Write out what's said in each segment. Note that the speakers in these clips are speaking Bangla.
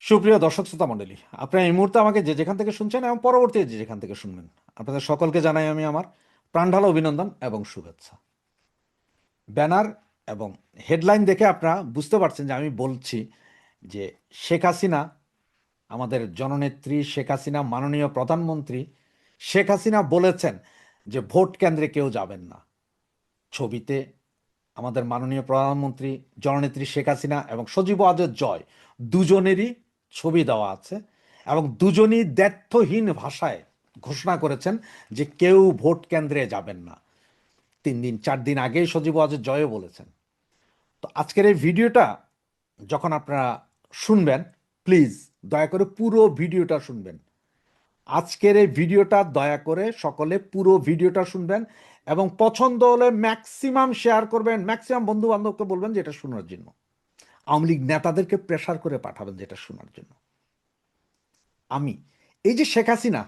সুপ্রিয় দর্শক শ্রোতা মণ্ডলী, আপনারা এই মুহূর্তে আমাকে যে যেখান থেকে শুনছেন এবং পরবর্তী যে যেখান থেকে শুনবেন, আপনাদের সকলকে জানাই আমি আমার প্রাণঢালা অভিনন্দন এবং শুভেচ্ছা। ব্যানার এবং হেডলাইন দেখে আপনারা বুঝতে পারছেন যে আমি বলছি যে শেখ হাসিনা, আমাদের জননেত্রী শেখ হাসিনা, মাননীয় প্রধানমন্ত্রী শেখ হাসিনা বলেছেন যে ভোট কেন্দ্রে কেউ যাবেন না। ছবিতে আমাদের মাননীয় প্রধানমন্ত্রী জননেত্রী শেখ হাসিনা এবং সজীব ওয়াজেদ জয় দুজনেরই ছবি দেওয়া আছে এবং দুজনই দ্ব্যর্থহীন ভাষায় ঘোষণা করেছেন যে কেউ ভোট কেন্দ্রে যাবেন না। 3 দিন 4 দিন আগেই সজীব ওয়াজেদ জয়ও বলেছেন। তো আজকের এই ভিডিওটা যখন আপনারা শুনবেন, প্লিজ দয়া করে পুরো ভিডিওটা শুনবেন। আজকের এই ভিডিওটা দয়া করে সকলে পুরো ভিডিওটা শুনবেন এবং পছন্দ হলে ম্যাক্সিমাম শেয়ার করবেন, ম্যাক্সিমাম বন্ধু বান্ধবকে বলবেন যে এটা শোনার জন্য, আওয়ামী লীগ নেতাদেরকে প্রেশার করে পাঠাবেন যেটা শোনার জন্য। আমি এই যে শেখ হাসিনা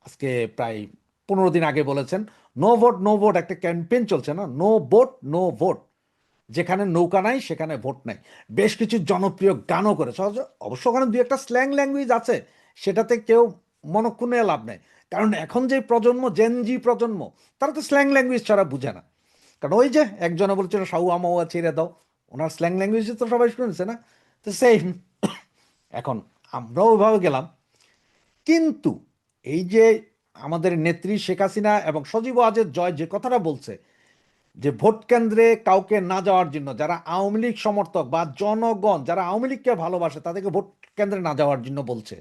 আজকে প্রায় 15 দিন আগে বলেছেন নো ভোট নো ভোট, একটা ক্যাম্পেইন চলছে না, নো ভোট নো ভোট, যেখানে নৌকা নাই সেখানে ভোট নাই। বেশ কিছু জনপ্রিয় গানও করেছে, অবশ্য ওখানে দুই একটা স্ল্যাং ল্যাঙ্গুয়েজ আছে, সেটাতে কেউ মনক্ষুণ্ণ লাভ নেই। কারণ এখন যে প্রজন্ম, জেনজি প্রজন্ম, তারা তো স্ল্যাং ল্যাঙ্গুয়েজ ছাড়া বুঝে না। কারণ ওই যে একজনে বলছিল সাউয়া মাউয়া ছেড়ে দাও, ওনার স্ল্যাং ল্যাঙ্গুয়েজ তো সবাই শুনেছে না? তো সেই এখন আমরাও ওইভাবে গেলাম। কিন্তু এই যে আমাদের নেত্রী শেখ হাসিনা এবং সজীব ওয়াজেদ জয় যে কথাটা বলছে যে ভোট কেন্দ্রে কাউকে না যাওয়ার জন্য, যারা আওয়ামী লীগ সমর্থক বা জনগণ যারা আওয়ামী লীগকে ভালোবাসে তাদেরকে ভোট কেন্দ্রে না যাওয়ার জন্য বলছে,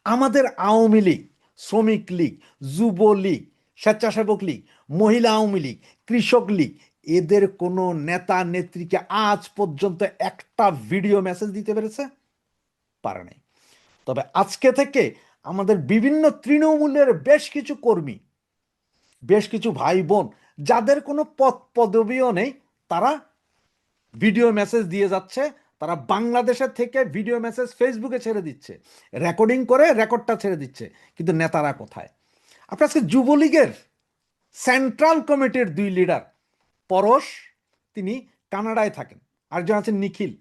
আমাদের আওয়ামী লীগ, শ্রমিক লীগ, যুবলীগ, স্বেচ্ছাসেবক লীগ, মহিলা আওয়ামী লীগ, কৃষক লীগ, এদের কোনো নেতা নেত্রীকে আজ পর্যন্ত একটা ভিডিও মেসেজ দিতে পেরেছে? পারে নাই। তবে আজকে থেকে আমাদের বিভিন্ন তৃণমূলের বেশ কিছু কর্মী, বেশ কিছু ভাই বোন যাদের কোনো পদ পদবিও নেই, তারা ভিডিও মেসেজ দিয়ে যাচ্ছে। তারা বাংলাদেশের থেকে ভিডিও মেসেজ ফেসবুকে ছেড়ে দিচ্ছে, রেকর্ডিং করে রেকর্ডটা ছেড়ে দিচ্ছে। কিন্তু নেতারা কোথায়? আপনার আজকে যুবলীগের সেন্ট্রাল কমিটির 2 লিডার, পরশ, তিনি কানাডায় থাকেন, আরেকজন আছেন নিখিল,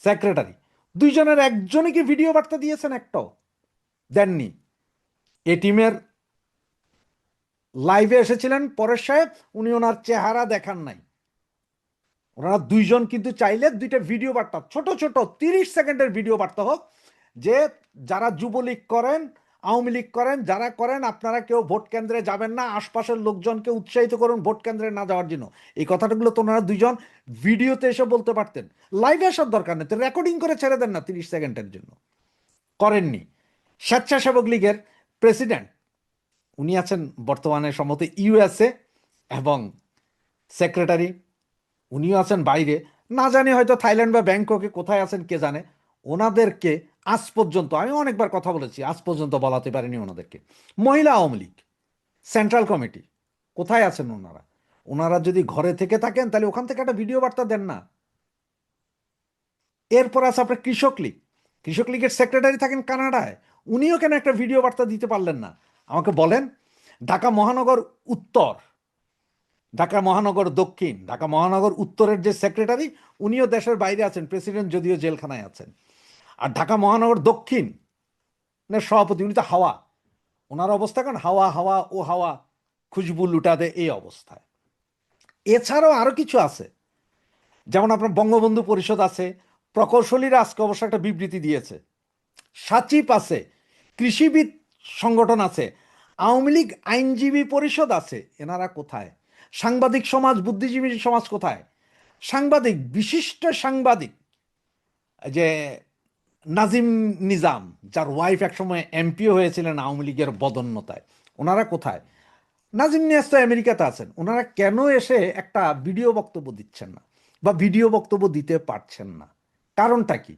সেক্রেটারি, দুইজনের একজনই কি ভিডিও বার্তা দিয়েছেন? একটাও দেননি। এ টিমের লাইভে এসেছিলেন পরেশ সাহেব, উনি ওনার চেহারা দেখান নাই। ওনারা দুইজন কিন্তু চাইলে দুইটা ভিডিও বার্তা, ছোট ছোট 30 সেকেন্ডের ভিডিও বার্তা হোক, যে যারা যুবলীগ করেন, আওয়ামী লীগ করেন, যারা করেন, আপনারা কেউ ভোট কেন্দ্রে যাবেন না, আশপাশের লোকজনকে উৎসাহিত করুন ভোট কেন্দ্রে না যাওয়ার জন্য। এই কথাগুলো তো ওনারা দুইজন ভিডিওতে এসে বলতে পারতেন, লাইভে আসার দরকার নেই, তো রেকর্ডিং করে ছেড়ে দেন না 30 সেকেন্ডের জন্য। করেননি। স্বেচ্ছাসেবক লীগের প্রেসিডেন্ট, উনি আছেন বর্তমানে সম্ভবত ইউএসএ, এবং সেক্রেটারি, উনিও আছেন বাইরে, না জানি হয়তো থাইল্যান্ড বা ব্যাংককে, কোথায় আছেন কে জানে। ওনাদেরকে আজ পর্যন্ত, আমি অনেকবার কথা বলেছি, আজ পর্যন্ত বলাতে পারিনি ওনাদেরকে। মহিলা আওয়ামী লীগ সেন্ট্রাল কমিটি, কোথায় আছেন ওনারা? ওনারা যদি ঘরে থেকে থাকেন তাহলে ওখান থেকে একটা ভিডিও বার্তা দেন না। এরপর আছে আপনার কৃষক লীগ, কৃষক লীগের সেক্রেটারি থাকেন কানাডায়, উনিও কেন একটা ভিডিও বার্তা দিতে পারলেন না? আমাকে বলেন। ঢাকা মহানগর উত্তর, ঢাকা মহানগর দক্ষিণ, ঢাকা মহানগর উত্তরের যে সেক্রেটারি, উনিও দেশের বাইরে আছেন, প্রেসিডেন্ট যদিও জেলখানায় আছেন। আর ঢাকা মহানগর দক্ষিণ সভাপতি, উনি তো হাওয়া, ওনার অবস্থা কারণ হাওয়া হাওয়া ও হাওয়া খুশবু লুটা দে, এই অবস্থায়। এছাড়াও আরো কিছু আছে, যেমন আপনার বঙ্গবন্ধু পরিষদ আছে, প্রকৌশলীরা আজকে অবশ্য একটা বিবৃতি দিয়েছে, সাচিব আছে, কৃষিবিদ সংগঠন আছে, আওয়ামী লীগ আইনজীবী পরিষদ আছে, এনারা কোথায়? সাংবাদিক সমাজ, বুদ্ধিজীবী সমাজ কোথায়? সাংবাদিক, বিশিষ্ট সাংবাদিক, যে নাজিম নিজাম, যার ওয়াইফ একসময় এমপিও হয়েছিলেন আওয়ামী লীগের বদন্যতায়, ওনারা কোথায়? নাজিম নিয়াজ তো আমেরিকাতে আছেন, ওনারা কেন এসে একটা ভিডিও বক্তব্য দিচ্ছেন না বা ভিডিও বক্তব্য দিতে পারছেন না? কারণটা কি?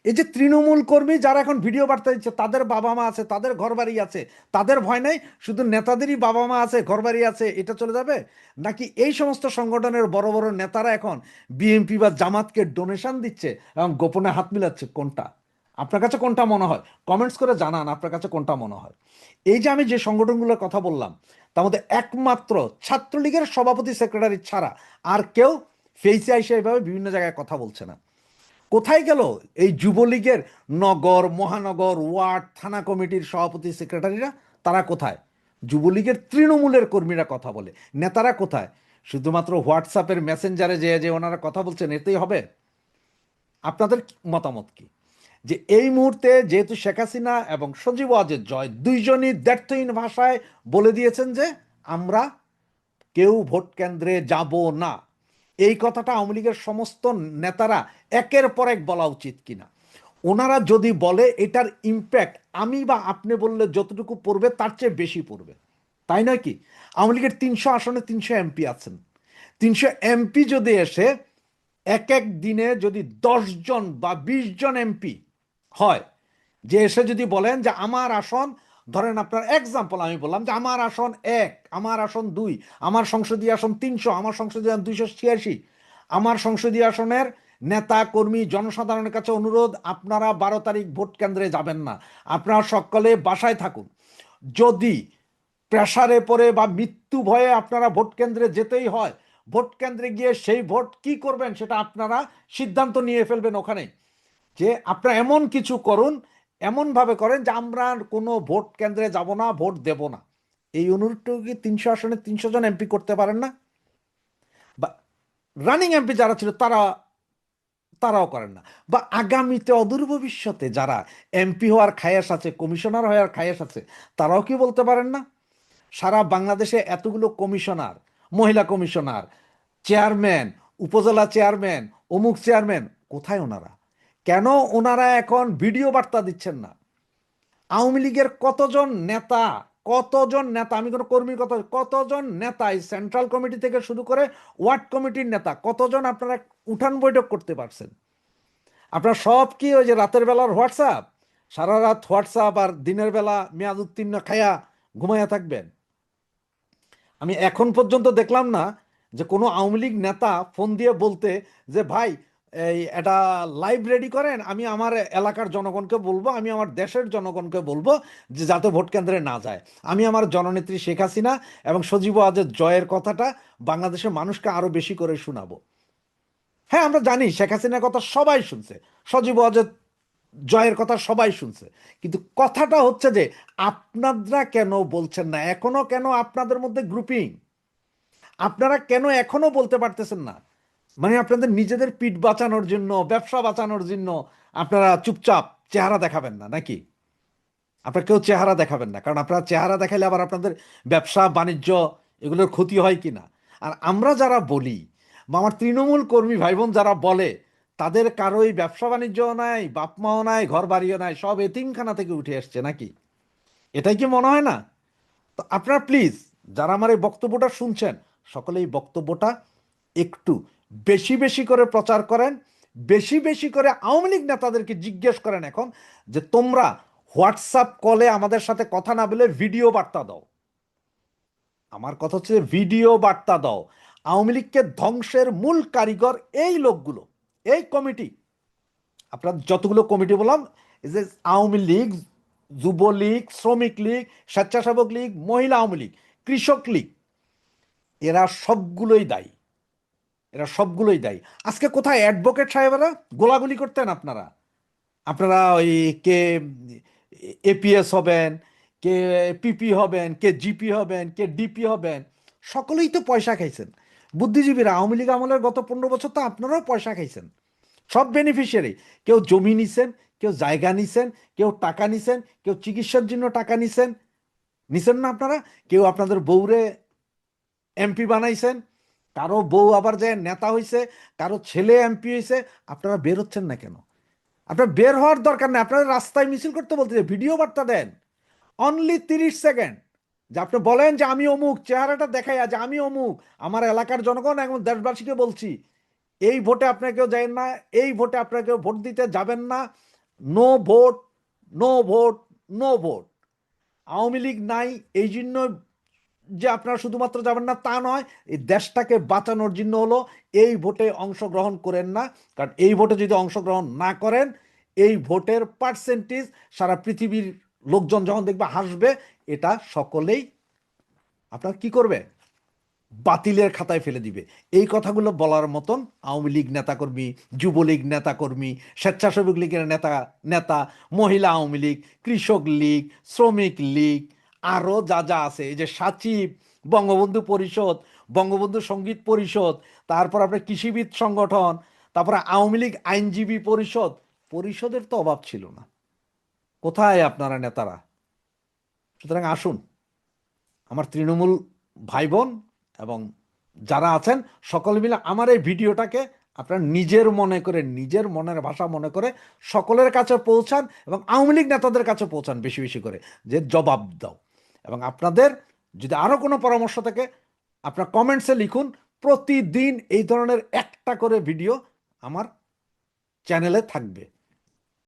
এই যে তৃণমূল কর্মী যারা এখন ভিডিও বার্তা দিচ্ছে, তাদের বাবা মা আছে, তাদের ঘরবাড়ি আছে, তাদের ভয় নেই, শুধু নেতাদেরই বাবা মা আছে, ঘরবাড়ি আছে, এটা চলে যাবে? নাকি এই সমস্ত সংগঠনের বড় বড় নেতারা এখন বিএনপি বা জামাতকে ডোনেশন দিচ্ছে এবং গোপনে হাত মিলাচ্ছে? কোনটা আপনার কাছে কোনটা মনে হয়? কমেন্টস করে জানান আপনার কাছে কোনটা মনে হয়। এই যে আমি যে সংগঠনগুলোর কথা বললাম, তার মধ্যে একমাত্র ছাত্রলীগের সভাপতি সেক্রেটারি ছাড়া আর কেউ ফেসে আইসে এভাবে বিভিন্ন জায়গায় কথা বলছে না। কোথায় গেল এই যুবলীগের নগর, মহানগর, ওয়ার্ড, থানা কমিটির সভাপতি, সেক্রেটারিরা? তারা কোথায়? যুবলীগের তৃণমূলের কর্মীরা কথা বলে, নেতারা কোথায়? শুধুমাত্র হোয়াটসঅ্যাপের মেসেঞ্জারে যে যে ওনারা কথা বলছেন এতেই হবে? আপনাদের মতামত কি? যে এই মুহূর্তে যেহেতু শেখ হাসিনা এবং সজীব ওয়াজেদ জয় দুইজনই দ্ব্যর্থহীন ভাষায় বলে দিয়েছেন যে আমরা কেউ ভোট কেন্দ্রে যাব না, এই কথাটা আওয়ামী লীগের সমস্ত নেতারা একের পর এক বলা উচিত কিনা? ওনারা যদি বলে এটার ইম্প্যাক্ট আমি বা আপনি বললে যতটুকু পড়বে তার চেয়ে বেশি পড়বে, তাই নয় কি? আওয়ামী লীগের 300 আসনে 300 এমপি আছেন। 300 এমপি যদি এসে এক এক দিনে যদি 10 জন বা 20 জন এমপি হয়, যে এসে যদি বলেন যে আমার আসন, ধরেন আপনার এক্সাম্পল আমি বললাম যে আমার আসন 1, আমার আসন 2, আমার সংসদীয় আসন 300, আমার সংসদীয় আসন 286, আমার সংসদীয় আসনের নেতা কর্মী জনসাধারণের কাছে অনুরোধ, আপনারা 12 তারিখ ভোট কেন্দ্রে যাবেন না, আপনারা সকলে বাসায় থাকুন। যদি প্রেসারে পড়ে বা মৃত্যু ভয়ে আপনারা ভোট কেন্দ্রে যেতেই হয়, ভোট কেন্দ্রে গিয়ে সেই ভোট কি করবেন সেটা আপনারা সিদ্ধান্ত নিয়ে ফেলবেন ওখানে, যে আপনারা এমন কিছু করুন, এমনভাবে করেন যে আমরা কোনো ভোট কেন্দ্রে যাব না, ভোট দেব না। এই অনুরোধটুকু কি 300 আসনে 300 জন এমপি করতে পারেন না? বা রানিং এমপি যারা ছিল তারাও করেন না? বা আগামীতে অদূর ভবিষ্যতে যারা এমপি হওয়ার খায়েশ আছে, কমিশনার হওয়ার খায়েশ আছে, তারাও কি বলতে পারেন না? সারা বাংলাদেশে এতগুলো কমিশনার, মহিলা কমিশনার, চেয়ারম্যান, উপজেলা চেয়ারম্যান, অমুক চেয়ারম্যান, কোথায় ওনারা? কেন ওনারা এখন ভিডিও বার্তা দিচ্ছেন না? আওয়ামী লীগের কতজন নেতা, আমি কোনো কর্মীর কথা, কতজন নেতা এই সেন্ট্রাল কমিটি থেকে শুরু করে ওয়ার্ড কমিটির নেতা, কতজন আপনারা উঠান বৈঠক করতে পারছেন? আপনারা সব কি ওই যে রাতের বেলার হোয়াটসঅ্যাপ, সারা রাত হোয়াটসঅ্যাপ আর দিনের বেলা মেয়াদ উত্তীর্ণ খায়া ঘুমাইয়া থাকবেন? আমি এখন পর্যন্ত দেখলাম না যে কোনো আওয়ামী লীগ নেতা ফোন দিয়ে বলতে যে ভাই এই এটা লাইভ রেডি করেন, আমি আমার এলাকার জনগণকে বলবো, আমি আমার দেশের জনগণকে বলবো যে যাতে ভোট কেন্দ্রে না যায়, আমি আমার জননেত্রী শেখ হাসিনা এবং সজীব ওয়াজেদ জয়ের কথাটা বাংলাদেশের মানুষকে আরো বেশি করে শোনাবো। হ্যাঁ, আমরা জানি শেখ হাসিনার কথা সবাই শুনছে, সজীব ওয়াজেদ জয়ের কথা সবাই শুনছে, কিন্তু কথাটা হচ্ছে যে আপনারা কেন বলছেন না? এখনো কেন আপনাদের মধ্যে গ্রুপিং? আপনারা কেন এখনো বলতে পারতেছেন না? মানে আপনাদের নিজেদের পিঠ বাঁচানোর জন্য, ব্যবসা বাঁচানোর জন্য আপনারা চুপচাপ চেহারা দেখাবেন না নাকি? আপনারা কেউ চেহারা দেখাবেন না, কারণ আপনারা চেহারা দেখাইলে আবার আপনাদের ব্যবসা বাণিজ্য এগুলোর ক্ষতি হয় কিনা। আর আমরা যারা বলি বা আমার তৃণমূল কর্মী ভাই বোন যারা বলে, তাদের কারোই ব্যবসা বাণিজ্যও নাই, বাপ মাও নাই, ঘর বাড়িও নাই, সব এতিমখানা থেকে উঠে আসছে নাকি? এটাই কি মনে হয় না? তো আপনারা প্লিজ যারা আমার এই বক্তব্যটা শুনছেন, সকলে এই বক্তব্যটা একটু বেশি বেশি করে প্রচার করেন, বেশি বেশি করে আওয়ামী লীগ নেতাদেরকে জিজ্ঞেস করেন এখন যে তোমরা হোয়াটসঅ্যাপ কলে আমাদের সাথে কথা না বলে ভিডিও বার্তা দাও। আমার কথা হচ্ছে ভিডিও বার্তা দাও। আওয়ামী লীগকে ধ্বংসের মূল কারিগর এই লোকগুলো, এই কমিটি, আপনার যতগুলো কমিটি বললাম, এই যে আওয়ামী লীগ, যুবলীগ, শ্রমিক লীগ, স্বেচ্ছাসেবক লীগ, মহিলা আওয়ামী লীগ, কৃষক লীগ, এরা সবগুলোই দায়ী, এরা সবগুলোই দায়ী। আজকে কোথায় অ্যাডভোকেট সাহেবেরা গোলাগুলি করতেন? আপনারা আপনারা ওই কে এপিএস হবেন, কে পিপি হবেন, কে জিপি হবেন, কে ডিপি হবেন, সকলেই তো পয়সা খাইছেন। বুদ্ধিজীবীরা আওয়ামী লীগ আমলের গত 15 বছর তো আপনারাও পয়সা খাইছেন, সব বেনিফিশিয়ারি। কেউ জমি নিছেন, কেউ জায়গা নিছেন, কেউ টাকা নিছেন, কেউ চিকিৎসার জন্য টাকা নিছেন, নিছেন না আপনারা? কেউ আপনাদের বউরে এমপি বানাইছেন, কারো বউ আবার যে নেতা হইছে, কারো ছেলে এমপি হয়েছে। আপনারা বের হচ্ছেন না কেন? আপনার বের হওয়ার দরকার নেই, আপনারা রাস্তায় মিছিল করতে বলতে ভিডিও বার্তা দেন, অনলি 30 সেকেন্ড, যে আপনি বলেন যে আমি অমুক, চেহারাটা দেখাই যে আমি অমুক, আমার এলাকার জনগণ এবং দেশবাসীকে বলছি এই ভোটে আপনারা কেউ যাবেন না, এই ভোটে আপনারা কেউ ভোট দিতে যাবেন না, no vote, no vote, no vote. Awami League নাই এই জন্য যে আপনারা শুধুমাত্র যাবেন না তা নয়, এই দেশটাকে বাঁচানোর জন্য হলো এই ভোটে অংশগ্রহণ করেন না। কারণ এই ভোটে যদি অংশগ্রহণ না করেন, এই ভোটের পার্সেন্টেজ সারা পৃথিবীর লোকজন যখন দেখবে হাসবে, এটা সকলেই আপনার কি করবে? বাতিলের খাতায় ফেলে দিবে। এই কথাগুলো বলার মতন আওয়ামী লীগ নেতাকর্মী, যুবলীগ নেতাকর্মী, স্বেচ্ছাসেবক লীগের নেতা নেতা মহিলা আওয়ামী লীগ, কৃষক লীগ, শ্রমিক লীগ, আরও যা যা আছে, এই যে সাচিব, বঙ্গবন্ধু পরিষদ, বঙ্গবন্ধু সঙ্গীত পরিষদ, তারপর আপনার কৃষিবিদ সংগঠন, তারপরে আওয়ামী লীগ আইনজীবী পরিষদ, পরিষদের তো অভাব ছিল না। কোথায় আপনারা নেতারা? সুতরাং আসুন, আমার তৃণমূল ভাই বোন এবং যারা আছেন সকলে মিলে আমার এই ভিডিওটাকে আপনার নিজের মনে করে, নিজের মনের ভাষা মনে করে সকলের কাছে পৌঁছান এবং আওয়ামী লীগ নেতাদের কাছে পৌঁছান বেশি বেশি করে, যে জবাব দাও। এবং আপনাদের যদি আরও কোনো পরামর্শ থাকে আপনার কমেন্টসে লিখুন। প্রতিদিন এই ধরনের একটা করে ভিডিও আমার চ্যানেলে থাকবে।